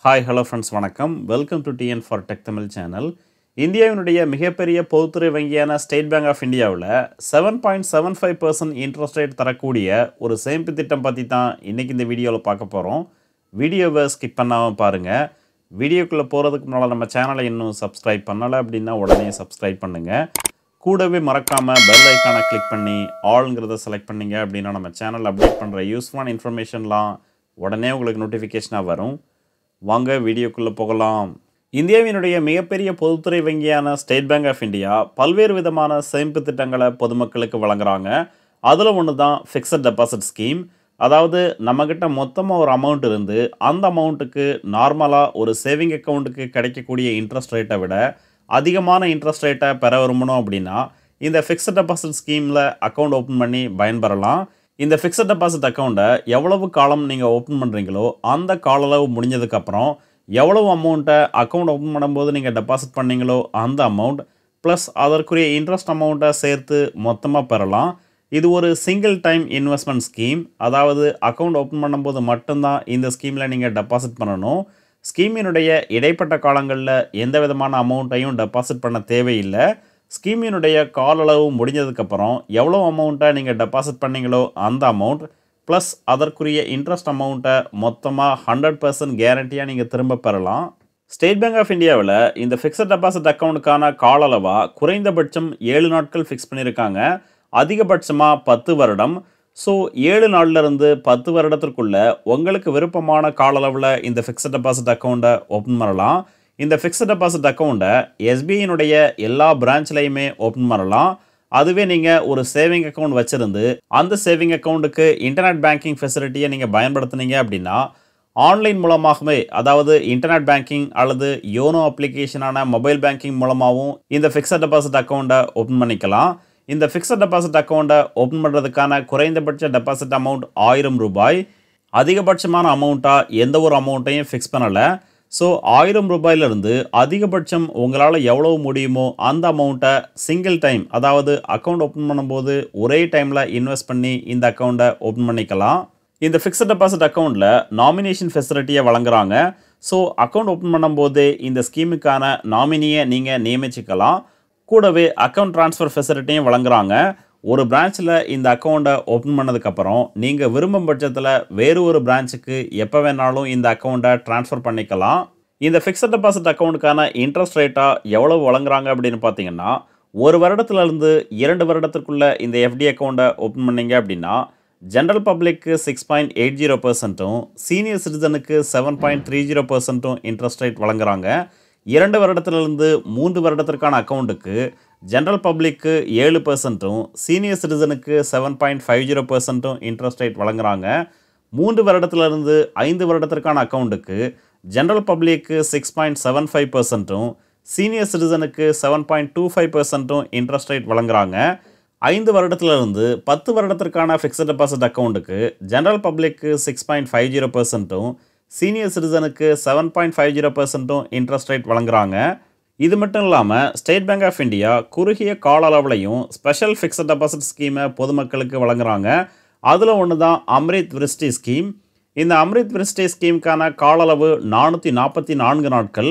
Hi, hello friends, வணக்கம். Welcome to TN for Tech Tamil channel. இந்தியாவினுடைய மிகப்பெரிய பொதுத்துறை வங்கியான ஸ்டேட் பேங்க் ஆஃப் இந்தியாவில் 7.75% இன்ட்ரெஸ்ட் ரேட் தரக்கூடிய ஒரு சேமிப்பு திட்டம் பற்றி தான் இன்றைக்கி இந்த வீடியோவில் பார்க்க போகிறோம். வீடியோவை ஸ்கிப் பண்ணாமல் பாருங்கள். வீடியோக்குள்ளே போகிறதுக்கு முன்னால் நம்ம சேனலை இன்னும் சப்ஸ்கிரைப் பண்ணலை அப்படின்னா உடனே சப்ஸ்கிரைப் பண்ணுங்கள். கூடவே மறக்காமல் பெல் ஐக்கானை கிளிக் பண்ணி ஆல்ங்கிறத செலக்ட் பண்ணிங்க அப்படின்னா நம்ம சேனல் அப்டேட் பண்ணுற யூஸ்ஃபுல்லான இன்ஃபர்மேஷன்லாம் உடனே உங்களுக்கு நோட்டிஃபிகேஷனாக வரும். வாங்க வீடியோக்குள்ளே போகலாம். இந்தியாவினுடைய மிகப்பெரிய பொதுத்துறை வங்கியான ஸ்டேட் பேங்க் ஆஃப் இந்தியா பல்வேறு விதமான சேமிப்பு திட்டங்களை பொதுமக்களுக்கு வழங்குறாங்க. அதில் ஒன்று தான் ஃபிக்ஸட் டெபாசிட் ஸ்கீம். அதாவது நம்மக்கிட்ட மொத்தமாக ஒரு அமௌண்ட் இருந்து அந்த அமௌண்ட்டுக்கு நார்மலாக ஒரு சேவிங் அக்கௌண்ட்டுக்கு கிடைக்கக்கூடிய இன்ட்ரெஸ்ட் ரேட்டை விட அதிகமான இன்ட்ரெஸ்ட் ரேட்டை பெற விரும்பணும் அப்படின்னா இந்த ஃபிக்ஸட் டெபாசிட் ஸ்கீமில் அக்கௌண்ட் ஓப்பன் பண்ணி பயன்பெறலாம். இந்த ஃபிக்ஸட் டெபாசிட் அக்கௌண்ட்டை எவ்வளவு காலம் நீங்கள் ஓப்பன் பண்ணுறீங்களோ அந்த கால அளவு முடிஞ்சதுக்கப்புறம் எவ்வளவு அமௌண்ட்டை அக்கௌண்ட் ஓப்பன் பண்ணும்போது நீங்கள் டெபாசிட் பண்ணீங்களோ அந்த அமௌண்ட் ப்ளஸ் அதற்குரிய இன்ட்ரெஸ்ட் அமௌண்ட்டை சேர்த்து மொத்தமாக பெறலாம். இது ஒரு சிங்கிள் டைம் இன்வெஸ்ட்மெண்ட் ஸ்கீம். அதாவது அக்கௌண்ட் ஓப்பன் பண்ணும்போது மட்டும்தான் இந்த ஸ்கீமில் நீங்கள் டெபாசிட் பண்ணணும். ஸ்கீமினுடைய இடைப்பட்ட காலங்களில் எந்த விதமான அமௌண்ட்டையும் டெபாசிட் பண்ண தேவையில்லை. ஸ்கீமினுடைய கால அளவு முடிஞ்சதுக்கப்புறம் எவ்வளோ அமௌண்ட்டை நீங்கள் டெபாசிட் பண்ணீங்களோ அந்த அமௌண்ட் ப்ளஸ் அதற்குரிய இன்ட்ரெஸ்ட் அமௌண்ட்டை மொத்தமாக 100% கேரண்டியாக நீங்கள் திரும்ப பெறலாம். ஸ்டேட் பேங்க் ஆஃப் இந்தியாவில் இந்த ஃபிக்ஸட் டெபாசிட் அக்கௌண்ட்டுக்கான கால அளவாக குறைந்தபட்சம் 7 நாட்கள் ஃபிக்ஸ் பண்ணியிருக்காங்க. அதிகபட்சமாக 10 வருடம். ஸோ 7 நாள்லேருந்து 10 வருடத்திற்குள்ளே உங்களுக்கு விருப்பமான கால அளவில் இந்த ஃபிக்ஸட் டெபாசிட் அக்கௌண்ட்டை ஓப்பன் பண்ணலாம். இந்த ஃபிக்ஸட் டெபாசிட் அக்கௌண்ட்டை எஸ்பிஐனுடைய எல்லா பிரான்ச்லையுமே ஓப்பன் பண்ணலாம். அதுவே நீங்கள் ஒரு சேவிங் அக்கௌண்ட் வச்சுருந்து அந்த சேவிங் அக்கௌண்ட்டுக்கு இன்டர்நெட் பேங்கிங் ஃபெசிலிட்டியை நீங்கள் பயன்படுத்துனீங்க அப்படின்னா ஆன்லைன் மூலமாகவே, அதாவது இன்டர்நெட் பேங்கிங் அல்லது யோனோ அப்ளிகேஷனான மொபைல் பேங்கிங் மூலமாகவும் இந்த ஃபிக்ஸட் டெபாசிட் அக்கௌண்ட்டை ஓப்பன் பண்ணிக்கலாம். இந்த ஃபிக்ஸட் டெபாசிட் அக்கௌண்ட்டை ஓப்பன் பண்ணுறதுக்கான குறைந்தபட்ச டெபாசிட் அமௌண்ட் 1000 ரூபாய். அதிகபட்சமான அமௌண்ட்டாக எந்த ஒரு அமௌண்ட்டையும் ஃபிக்ஸ் பண்ணலை. ஸோ 1000 ரூபாயிலிருந்து அதிகபட்சம் உங்களால் எவ்வளவு முடியுமோ அந்த அமௌண்ட்டை சிங்கிள் டைம், அதாவது அக்கௌண்ட் ஓப்பன் பண்ணும்போது ஒரே டைமில் இன்வெஸ்ட் பண்ணி இந்த அக்கௌண்ட்டை ஓப்பன் பண்ணிக்கலாம். இந்த ஃபிக்ஸட் டெபாசிட் அக்கௌண்ட்டில் நாமினேஷன் ஃபெசிலிட்டியை வழங்குறாங்க. ஸோ அக்கௌண்ட் ஓப்பன் பண்ணும்போது இந்த ஸ்கீமுக்கான நாமினியை நீங்கள் நியமிச்சிக்கலாம். கூடவே அக்கௌண்ட் ட்ரான்ஸ்ஃபர் ஃபெசிலிட்டியும் வழங்குறாங்க. ஒரு பிரான்ச்சில் இந்த அக்கௌண்ட்டை ஓப்பன் பண்ணதுக்கப்புறம் நீங்கள் விரும்பும் பட்சத்தில் வேறு ஒரு பிரான்ச்சுக்கு எப்போ வேணாலும் இந்த அக்கௌண்ட்டை ட்ரான்ஸ்ஃபர் பண்ணிக்கலாம். இந்த ஃபிக்ஸட் டெபாசிட் அக்கௌண்ட்டுக்கான இன்ட்ரெஸ்ட் ரேட்டாக எவ்வளவு வழங்குறாங்க அப்படின்னு பார்த்தீங்கன்னா 1 வருடத்துலேருந்து 2 வருடத்திற்குள்ளே இந்த எஃப்டி அக்கௌண்ட்டை ஓப்பன் பண்ணிங்க அப்படின்னா ஜென்ரல் பப்ளிக்கு 6.80%, சீனியர் சிட்டிசனுக்கு 7.30% இன்ட்ரெஸ்ட் ரேட் வழங்குறாங்க. 2 வருடத்திலிருந்து 3 வருடத்திற்கான அக்கௌண்ட்டுக்கு ஜென்ரல் பப்ளிக்கு 7%, சீனியர் சிட்டிசனுக்கு 7.50% இன்ட்ரெஸ்ட் ரேட் வழங்குறாங்க. 3 வருடத்திலிருந்து 5 வருடத்திற்கான அக்கௌண்ட்டுக்கு ஜென்ரல் பப்ளிக்கு 6.75%, சீனியர் சிட்டிசனுக்கு 7.25% இன்ட்ரெஸ்ட் ரேட் வழங்குறாங்க. 5 வருடத்திலிருந்து 10 வருடத்திற்கான ஃபிக்ஸட் டெபாசிட் அக்கௌண்ட்டுக்கு ஜென்ரல் பப்ளிக்கு 6.50%, சீனியர் சிட்டிசனுக்கு 7.50% இன்ட்ரெஸ்ட் ரேட் வழங்குறாங்க. இது மட்டும் இல்லாமல் ஸ்டேட் பேங்க் ஆஃப் இந்தியா குறுகிய கால அளவுலையும் ஸ்பெஷல் ஃபிக்ஸட் டெபாசிட் ஸ்கீமை பொதுமக்களுக்கு வழங்குறாங்க. அதில் ஒன்று தான் அம்ரித் விருஷ்டி ஸ்கீம். இந்த அம்ரித் விருஷ்டி ஸ்கீமுக்கான கால அளவு 444 நாட்கள்.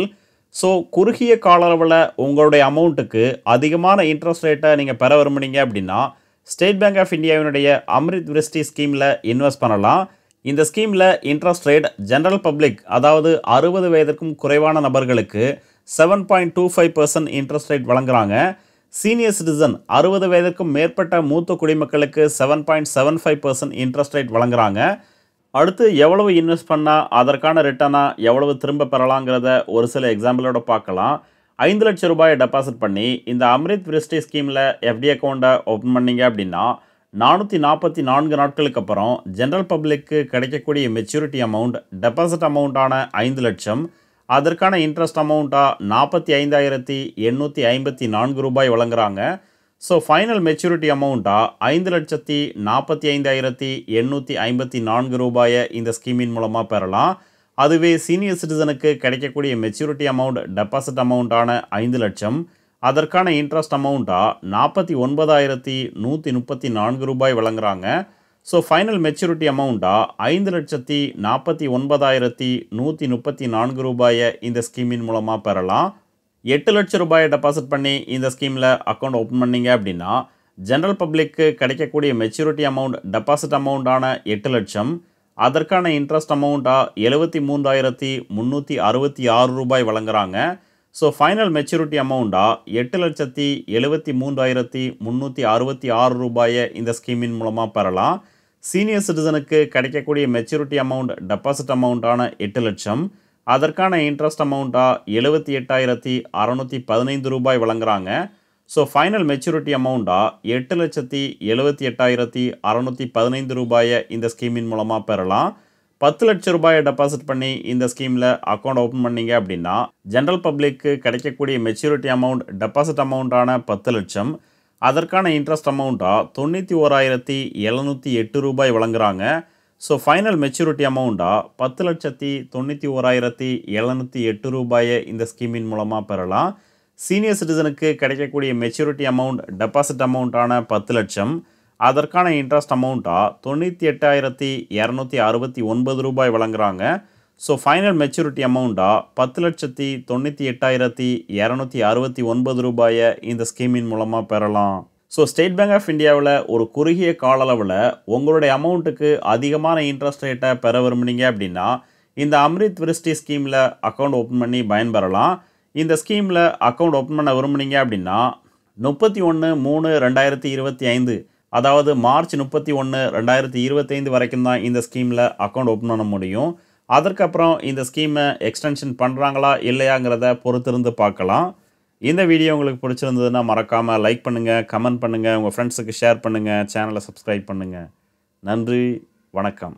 ஸோ குறுகிய கால அளவில் உங்களுடைய அமௌண்ட்டுக்கு அதிகமான இன்ட்ரெஸ்ட் ரேட்டை நீங்கள் பெற விரும்புனீங்க அப்படின்னா ஸ்டேட் பேங்க் ஆஃப் இந்தியாவினுடைய அம்ரித் விருஷ்டி ஸ்கீமில் இன்வெஸ்ட் பண்ணலாம். இந்த ஸ்கீமில் இன்ட்ரெஸ்ட் ரேட் ஜென்ரல் பப்ளிக், அதாவது 60 வயதிற்கும் குறைவான நபர்களுக்கு 7.25% இன்ட்ரெஸ்ட் ரேட் வழங்குறாங்க. சீனியர் சிட்டிசன் 60 வயதிற்கும் மேற்பட்ட மூத்த குடிமக்களுக்கு 7.75% இன்ட்ரெஸ்ட் ரேட் வழங்குறாங்க. அடுத்து எவ்வளவு இன்வெஸ்ட் பண்ணால் அதற்கான ரிட்டர்னாக எவ்வளவு திரும்ப பெறலாங்கிறத ஒரு சில எக்ஸாம்பிளோட பார்க்கலாம். 5 லட்சம் ரூபாயை டெபாசிட் பண்ணி இந்த அம்ரித் விருஷ்டி ஸ்கீமில் எஃப்டி அக்கௌண்ட்டை ஓப்பன் பண்ணீங்க அப்படின்னா 444 நாட்களுக்கு அப்புறம் ஜென்ரல் பப்ளிக்கு கிடைக்கக்கூடிய மெச்சூரிட்டி அமௌண்ட் டெபாசிட் அமௌண்ட்டான 5 லட்சம், அதற்கான இன்ட்ரெஸ்ட் அமௌண்ட்டாக 45,854 ரூபாய் வழங்குறாங்க. ஸோ ஃபைனல் மெச்சூரிட்டி அமௌண்ட்டாக 5,45,854 ரூபாயை இந்த ஸ்கீமின் மூலமாக பெறலாம். அதுவே சீனியர் சிட்டிசனுக்கு கிடைக்கக்கூடிய மெச்சூரிட்டி அமௌண்ட் டெபாசிட் அமௌண்ட்டான 5 லட்சம், அதற்கான இன்ட்ரெஸ்ட் அமௌண்ட்டாக 49,134 ரூபாய் வழங்குறாங்க. ஸோ ஃபைனல் மெச்சூரிட்டி அமௌண்ட்டாக 5,49,134 ரூபாயை இந்த ஸ்கீமின் மூலமாக பெறலாம். 8 லட்சம் ரூபாயை டெபாசிட் பண்ணி இந்த ஸ்கீமில் அக்கௌண்ட் ஓப்பன் பண்ணீங்க அப்படின்னா ஜென்ரல் பப்ளிக்கு கிடைக்கக்கூடிய மெச்சூரிட்டி அமௌண்ட் டெபாசிட் அமௌண்ட்டான 8 லட்சம், அதற்கான இன்ட்ரெஸ்ட் அமௌண்ட்டாக 73,366 ரூபாய் வழங்குறாங்க. ஸோ ஃபைனல் மெச்சூரிட்டி அமௌண்ட்டாக 8,73,366 ரூபாயை இந்த ஸ்கீமின் மூலமாக பெறலாம். சீனியர் சிட்டிசனுக்கு கிடைக்கக்கூடிய மெச்சூரிட்டி அமௌண்ட் டெபாசிட் அமௌண்ட்டான 8 லட்சம், அதற்கான இன்ட்ரெஸ்ட் அமௌண்ட்டாக 78,615 ரூபாய் வழங்குறாங்க. ஸோ ஃபைனல் மெச்சூரிட்டி அமௌண்ட்டாக 8,78,615 ரூபாயை இந்த ஸ்கீமின் மூலமாக பெறலாம். 10 லட்சம் ரூபாயை டெபாசிட் பண்ணி இந்த ஸ்கீமில் அக்கௌண்ட் ஓப்பன் பண்ணீங்க அப்படின்னா ஜென்ரல் பப்ளிக்கு கிடைக்கக்கூடிய மெச்சூரிட்டி அமௌண்ட் டெபாசிட் அமௌண்ட்டான 10 லட்சம், அதற்கான இன்ட்ரெஸ்ட் அமௌண்ட்டாக 91,708 ரூபாய் வழங்குறாங்க. ஸோ ஃபைனல் மெச்சூரிட்டி அமௌண்ட்டாக 10,91,708 ரூபாயை இந்த ஸ்கீமின் மூலமாக பெறலாம். சீனியர் சிட்டிசனுக்கு கிடைக்கக்கூடிய மெச்சூரிட்டி அமௌண்ட் டெபாசிட் அமௌண்ட்டான 10 லட்சம், அதற்கான இன்ட்ரெஸ்ட் அமௌண்ட்டாக 98,269 ரூபாய் வழங்குறாங்க. ஸோ ஃபைனல் மெச்சூரிட்டி அமௌண்ட்டாக 10,98,269 ரூபாயை இந்த ஸ்கீமின் மூலமாக பெறலாம். ஸோ ஸ்டேட் பேங்க் ஆஃப் இந்தியாவில் ஒரு குறுகிய கால அளவில் உங்களுடைய அமௌண்ட்டுக்கு அதிகமான இன்ட்ரெஸ்ட் ரேட்டை பெற விரும்புனீங்க அப்படின்னா இந்த அம்ரித் விருஷ்டி ஸ்கீமில் அக்கௌண்ட் ஓப்பன் பண்ணி பயன்பெறலாம். இந்த ஸ்கீமில் அக்கௌண்ட் ஓப்பன் பண்ண விரும்புனீங்க அப்படின்னா 31/3/2025, அதாவது மார்ச் 31, 2025 வரைக்கும் தான் இந்த ஸ்கீமில் அக்கௌண்ட் ஓப்பன் பண்ண முடியும். அதற்கப்புறம் இந்த ஸ்கீமை எக்ஸ்டென்ஷன் பண்ணுறாங்களா இல்லையாங்கிறத பொறுத்திருந்து பார்க்கலாம். இந்த வீடியோ உங்களுக்கு பிடிச்சிருந்ததுன்னா மறக்காமல் லைக் பண்ணுங்கள், கமெண்ட் பண்ணுங்கள், உங்கள் ஃப்ரெண்ட்ஸுக்கு ஷேர் பண்ணுங்கள், சேனலை சப்ஸ்கிரைப் பண்ணுங்கள். நன்றி, வணக்கம்.